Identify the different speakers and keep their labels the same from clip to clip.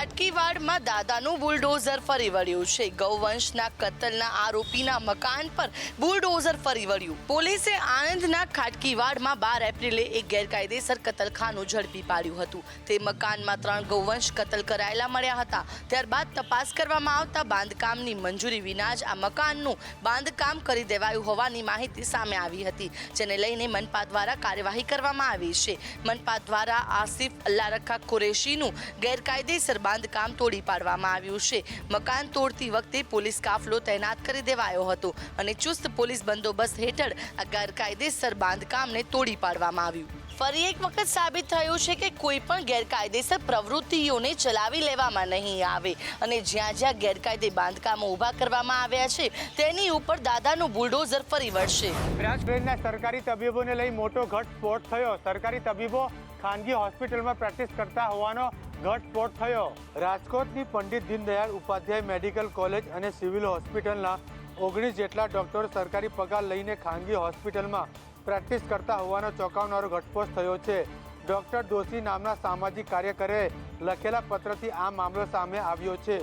Speaker 1: ખાટકીવાડમાં દાદાનું બુલડોઝર ફરી વળ્યું છે। ગૌવંશના કતલના આરોપીના મકાન પર બુલડોઝર ફરી વળ્યું। પોલીસે આણંદના ખાટકીવાડમાં 12 એપ્રિલે એક ગેરકાયદેસર કતલખાનું ઝડપી પાડ્યું હતું। તે મકાનમાં 3 ગૌવંશ કતલ કરાયેલા મળ્યા હતા। ત્યારબાદ તપાસ કરવામાં આવતા બાંધકામની મંજૂરી વિના જ આ મકાનનું બાંધકામ કરી દેવાયું હોવાની માહિતી સામે આવી હતી, જેને લઈને મનપા દ્વારા કાર્યવાહી કરવામાં આવી છે। મનપા દ્વારા આસિફ અલ્લારખા કુરેશીનું ગેરકાયદેસર બાંધકામ તોડી પાડવામાં આવ્યું છે। મકાન તોડતી વખતે પોલીસ કાફલો તૈનાત કરી દેવાયો હતો અને ચુસ્ત પોલીસ બંદોબસ્ત હેઠળ આ ગેરકાયદેસર બાંધકામને તોડી પાડવામાં આવ્યું। ફરી એક વખત સાબિત થયું છે કે કોઈ પણ ગેરકાયદેસર પ્રવૃત્તિઓને ચલાવી લેવામાં નહીં આવે અને જ્યાં જ્યાં ગેરકાયદે બાંધકામો ઊભા કરવામાં આવ્યા છે તેની ઉપર દાદાનું બુલડોઝર ફરી વળશે।
Speaker 2: રાજકોટના સરકારી તબીબોને લઈ મોટો ઘટસ્ફોટ થયો। સરકારી તબીબો ખાનગી હોસ્પિટલમાં પ્રેક્ટિસ કરતા હોવાનો ઘટસ્ફોટ થયો। રાજકોટની પંડિત દીનદયાળ ઉપાધ્યાય મેડિકલ કોલેજ અને સિવિલ હોસ્પિટલના 19 જેટલા ડોક્ટરો સરકારી પગાર લઈને ખાનગી હોસ્પિટલમાં પ્રેક્ટિસ કરતા હોવાનો ચોંકાવનારો ઘટસ્ફોટ થયો છે। ડોક્ટર દોશી નામના સામાજિક કાર્યકરે લખેલા પત્રથી આ મામલો સામે આવ્યો છે,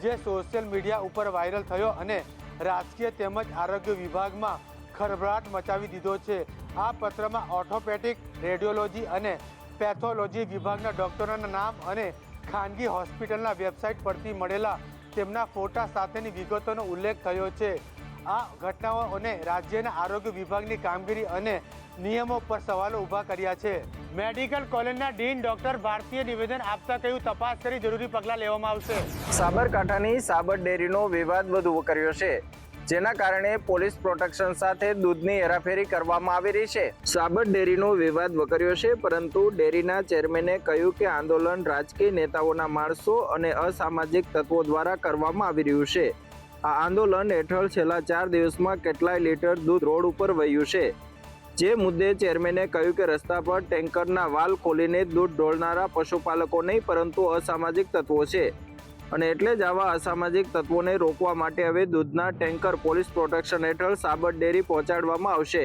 Speaker 2: જે સોશિયલ મીડિયા ઉપર વાયરલ થયો અને રાજકીય તેમજ આરોગ્ય વિભાગમાં ખળભળાટ મચાવી દીધો છે। આ પત્રમાં ઓર્થોપેડિક, રેડિયોલોજી અને પેથોલોજી વિભાગના ડોક્ટરોના નામ અને ખાનગી હોસ્પિટલના વેબસાઇટ પરથી મળેલા તેમના ફોટા સાથેની વિગતોનો ઉલ્લેખ થયો છે। આ ઘટનાઓને રાજ્યના આરોગ્ય વિભાગની કામગીરી અને નિયમો પર સવાલો ઊભા કર્યા છે। મેડિકલ કોલેજના ડીન ડોક્ટર ભારતીય નિવેદન આપતા કહ્યું, તપાસ કરી જરૂરી પગલાં લેવામાં આવશે।
Speaker 3: સાબરકાંઠાની સાબર ડેરીનો વિવાદ વધુ કર્યો છે, જેના કારણે પોલીસ પ્રોટેક્શન સાથે દૂધની હેરાફેરી કરવામાં આવી રહી છે। સાબર ડેરીનો વિવાદ વકર્યો છે, પરંતુ ડેરીના ચેરમેને કહ્યું કે આંદોલન રાજકીય નેતાઓના માણસો અને અસામાજિક તત્વો દ્વારા કરવામાં આવી રહ્યું છે। આ આંદોલન હેઠળ છેલ્લા 4 દિવસમાં કેટલાય લીટર દૂધ રોડ ઉપર વહ્યું છે, જે મુદ્દે ચેરમેને કહ્યું કે રસ્તા પર ટેન્કરના વાલ ખોલીને દૂધ ઢોળનારા પશુપાલકો નહીં પરંતુ અસામાજિક તત્વો છે અને એટલે જ આવા અસામાજિક તત્વોને રોકવા માટે હવે દૂધના ટેન્કર પોલીસ પ્રોટેક્શન હેઠળ સાબર ડેરી પહોંચાડવામાં આવશે।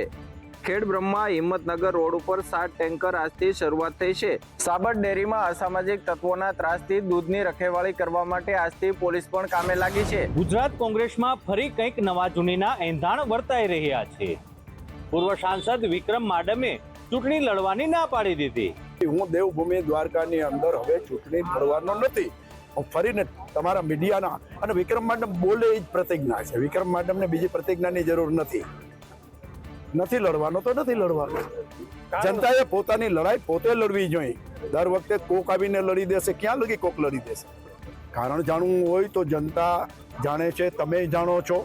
Speaker 3: ખેડબ્રહ્મા હિંમતનગર રોડ ઉપર 7 ટેન્કર આજથી શરૂઆત થઈ છે। સાબર ડેરીમાં અસામાજિક તત્વોના ત્રાસથી દૂધની રખેવાળી કરવા માટે આજથી પોલીસ પણ કામે લાગી છે।
Speaker 4: ગુજરાત કોંગ્રેસમાં ફરી કંઈક નવા જૂનીના એંધાણ વર્તાઈ રહ્યા છે। પૂર્વ સાંસદ વિક્રમ માડમે ચૂંટણી લડવાની ના પાડી દીધી।
Speaker 5: હું દેવભૂમિ દ્વારકાની અંદર હવે ચૂંટણી લડવાનો નથી। ફરીને તમારા મીડિયાના અને વિક્રમ માડમ બોલે એ જ પ્રતિજ્ઞા છે। વિક્રમ માડમને બીજી પ્રતિજ્ઞાની જરૂર નથી લડવાનો તો નથી લડવાનો। જનતાએ પોતાની લડાઈ પોતે લડવી જોઈએ। દર વખતે કોક આવીને લડી દેશે, ક્યાં લગી કોક લડી દેશે? કારણ જાણવું હોય તો જનતા જાણે છે, તમે જાણો છો।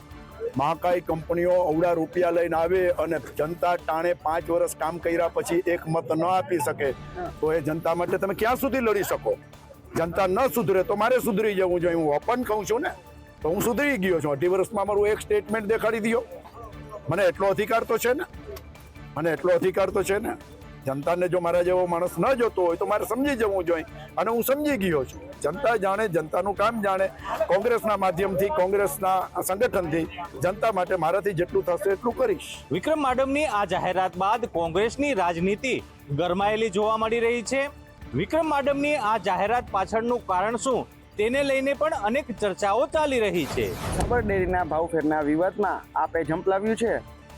Speaker 5: મહાકાય કંપનીઓ અવડા રૂપિયા લઈને આવે અને જનતા ટાણે 5 વર્ષ કામ કર્યા પછી એક મત ન આપી શકે તો એ જનતા માટે તમે ક્યાં સુધી લડી શકો? જનતા ન સુધરે તો મારે સુધરી જવું જોઈએ। હું ઓપન કહું છું ને, તો હું સુધરી ગયો છું। 18 વર્ષમાં મારું એક સ્ટેટમેન્ટ દેખાડી દો। મને એટલો અધિકાર તો છે ને જનતાને જો મારા જેવો માણસ ન જોતો હોય તો મારે સમજી જવું જોઈએ અને હું સમજી ગયો છું। જનતા જાણે, જનતાનું કામ જાણે। કોંગ્રેસના માધ્યમથી, કોંગ્રેસના સંગઠનથી જનતા માટે મારાથી જેટલું થશે એટલું કરીશ।
Speaker 4: વિક્રમ માડમની આ જાહેરાત બાદ કોંગ્રેસની રાજનીતિ ગરમાયેલી જોવા મળી રહી છે। વિક્રમ માડમની આ જાહેરાત પાછળનું કારણ શું, તેને લઈને પણ અનેક ચર્ચાઓ ચાલી રહી છે।
Speaker 3: સાબર ડેરીના ભાવફેરના વિવાદમાં આપે ઝંપલાવ્યું છે।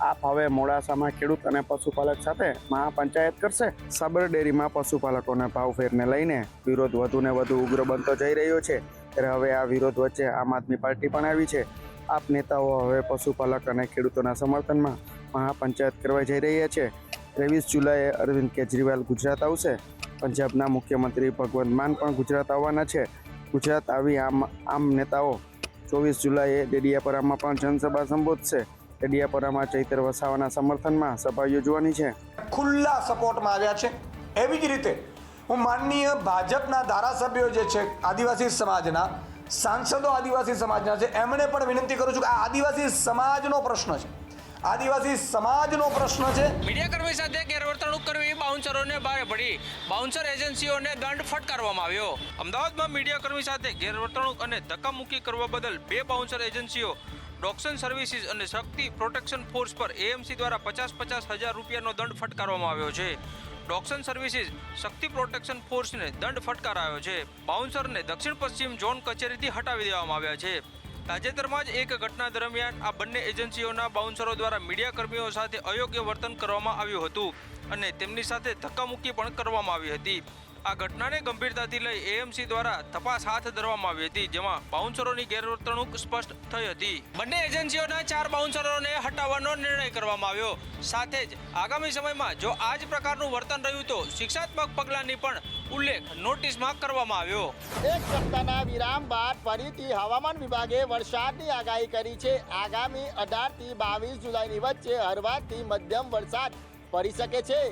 Speaker 3: આપ હવે મોડાસામાં ખેડૂત અને પશુપાલક સાથે મહાપંચાયત કરશે। સાબર ડેરીમાં પશુપાલકોના ભાવફેરને લઈને વિરોધ વધુને વધુ ઉગ્ર બનતો જઈ રહ્યો છે, ત્યારે હવે આ વિરોધ વચ્ચે આમ આદમી પાર્ટી પણ આવી છે। આપ નેતાઓ હવે પશુપાલક અને ખેડૂતોના સમર્થનમાં મહાપંચાયત કરવા જઈ રહ્યા છે। 23 જુલાઈએ અરવિંદ કેજરીવાલ ગુજરાત આવશે। પંજાબના મુખ્યમંત્રી ભગવંત માન પણ ગુજરાત આવવાના છે। ગુજરાત આવી આમ નેતાઓ 24 જુલાઈએ ડેડિયાપાડામાં પણ જનસભા સંબોધશે। ડેડિયાપાડામાં ચૈતર વસાવાના સમર્થનમાં સભા યોજવાની છે।
Speaker 6: ખુલ્લા સપોર્ટમાં આવ્યા છે। એવી જ રીતે હું માનનીય ભાજપના ધારાસભ્યો જે છે, આદિવાસી સમાજના સાંસદો આદિવાસી સમાજના છે, એમણે પણ વિનંતી કરું છું કે આ આદિવાસી સમાજનો પ્રશ્ન છે। આદિવાસી સમાજનો પ્રશ્ન છે।
Speaker 7: મીડિયાકર્મી સાથે ગેરવર્તણૂક કરવી, બાઉન્સરોને ભારે પડી, બાઉન્સર એજન્સીઓને દંડ ફટકારવામાં આવ્યો। અમદાવાદમાં મીડિયાકર્મી સાથે ગેરવર્તણૂક અને ધક્કામુક્કી કરવા બદલ 2 બાઉન્સર એજન્સીઓ ડોક્સન સર્વિસીસ અને શક્તિ પ્રોટેક્શન ફોર્સ પર એએમસી દ્વારા 50,000 રૂપિયાનો દંડ ફટકારવામાં આવ્યો છે। ડોક્સન સર્વિસીસ શક્તિ પ્રોટેક્શન ફોર્સને દંડ ફટકારાયો છે. બાઉન્સરને દક્ષિણ પશ્ચિમ ઝોન કચેરીથી હટાવી દેવામાં આવ્યા છે. તાજેતરમાં જ એક ઘટના દરમિયાન આ બંને એજન્સીઓના બાઉન્સરો દ્વારા મીડિયા કર્મીઓ સાથે અયોગ્ય વર્તન કરવામાં આવ્યું હતું અને તેમની સાથે ધક્કામુક્કી પણ કરવામાં આવી હતી. આ ઘટનાને ગંભીરતાથી લઈ એએમસી દ્વારા તપાસ હાથ ધરવામાં આવી હતી, જેમાં બાઉન્સરોની ગેરવર્તણૂક સ્પષ્ટ થઈ હતી. બંને એજન્સીઓના 4 બાઉન્સરોને હટાવવાનો નિર્ણય કરવામાં આવ્યો. સાથે જ આગામી સમયમાં જો આ જ પ્રકારનું વર્તન રહ્યું તો શિક્ષાત્મક પગલાંની પણ ઉલ્લેખ નોટિસમાં કરવામાં આવ્યો.
Speaker 8: એક સપ્તાહના વિરામ બાદ ફરીથી હવામાન વિભાગે વરસાદની આગાહી કરી છે. આગામી 18 થી 22 જુલાઈની વચ્ચે હળવાથી મધ્યમ વરસાદ પડી શકે છે.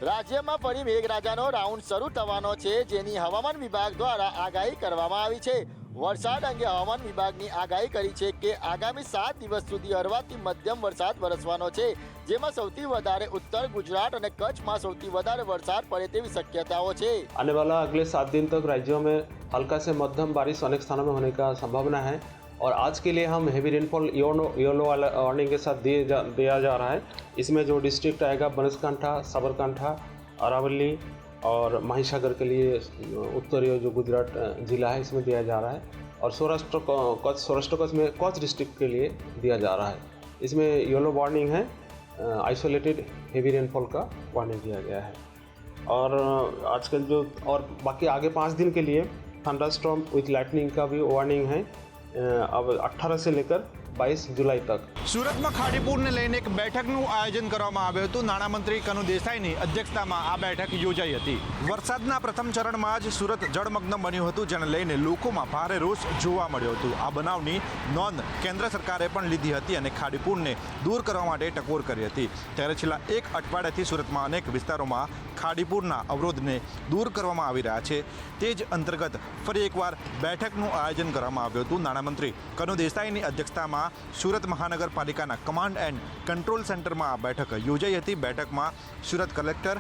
Speaker 8: રાજ્યમાં ફરી મેઘરાજાનો રાઉન્ડ શરૂ થવાનો છે, જેની હવામાન વિભાગ દ્વારા આગાહી કરવામાં આવી છે. વરસાદ અંગે હવામાન વિભાગની આગાહી કરી છે કે આગામી 7 દિવસ સુધી હળવાથી મધ્યમ વરસાદ વરસવાનો છે, જેમાં સૌથી વધારે ઉત્તર ગુજરાત અને કચ્છમાં સૌથી વધારે વરસાદ પડે તેવી શક્યતાઓ છે.
Speaker 9: आने वाला अगले 7 दिन तक राज्यों में हल्का से मध्यम बारिश अनेक स्थानों में होने का संभावना है और आज के लिए हम हेवी रेनफॉल येलो वार्निंग के साथ दिया जा रहा है. इसमें जो डिस्ट्रिक्ट आएगा बनसकांठा, साबरकांठा, अरावली और महिसागर के लिए उत्तरीय जो गुजरात जिला है इसमें दिया जा रहा है और सौराष्ट्र कच्छ में कच्छ डिस्ट्रिक्ट के लिए दिया जा रहा है. इसमें येलो वार्निंग है, आइसोलेटेड हेवी रेनफॉल का वार्निंग दिया गया है. और आजकल जो और बाकी आगे 5 दिन के लिए थंडरस्टॉर्म विथ लाइटनिंग का भी वार्निंग है, अब 18 से लेकर 22 जुलाई तक.
Speaker 10: સુરતમાં ખાડીપુરને લઈને એક બેઠકનું આયોજન કરવામાં આવ્યું હતું. નાણામંત્રી કનુ દેસાઈની અધ્યક્ષતામાં આ બેઠક યોજાઈ હતી. વરસાદના પ્રથમ ચરણમાં જ સુરત જળમગ્ન બન્યું હતું, જેને લઈને લોકોમાં ભારે રોષ જોવા મળ્યો હતો. આ બનાવની નોંધ કેન્દ્ર સરકારે પણ લીધી હતી અને ખાડીપુરને દૂર કરવા માટે ટકોર કરી હતી. ત્યારે છેલ્લા 1 અઠવાડિયાથી સુરતમાં અનેક વિસ્તારોમાં ખાડીપુરના અવરોધને દૂર કરવામાં આવી રહ્યા છે. તે જ અંતર્ગત ફરી એકવાર બેઠકનું આયોજન કરવામાં આવ્યું હતું. નાણામંત્રી કનુ દેસાઈની અધ્યક્ષતામાં સુરત મહાનગરપાલિકાના કમાન્ડ એન્ડ કંટ્રોલ સેન્ટરમાં આ બેઠક યોજાઈ હતી. બેઠકમાં Surat collector,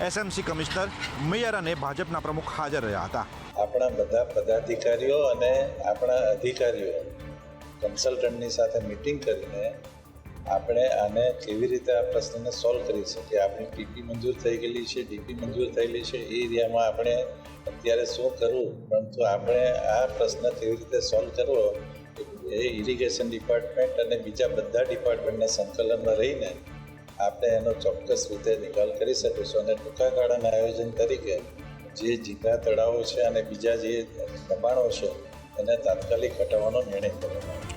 Speaker 10: SMC commissioner, mayor અને ભાજપના પ્રમુખ હાજર રહ્યા હતા.
Speaker 11: આપણા બધા પદાધિકારીઓ અને આપણા અધિકારીઓ કન્સલ્ટન્ટની સાથે મિટિંગ કરીને આપણે આને કેવી રીતે આ પ્રશ્નને સોલ્વ કરી શકીએ. આપણી પીપી મંજૂર થઈ ગયેલી છે, ડીપી મંજૂર થયેલી છે, એ એરિયામાં આપણે અત્યારે શું કરવું, પરંતુ આપણે આ પ્રશ્ન કેવી રીતે સોલ્વ કરવો એ ઇરિગેશન ડિપાર્ટમેન્ટ અને બીજા બધા ડિપાર્ટમેન્ટના સંકલનમાં રહીને આપણે એનો ચોક્કસ રીતે નિકાલ કરી શકીશું. અને ટૂંકા ગાળાના આયોજન તરીકે જે જીગા તળાવો છે અને બીજા જે દબાણો છે એને તાત્કાલિક હટાવવાનો નિર્ણય કરવામાં આવ્યો.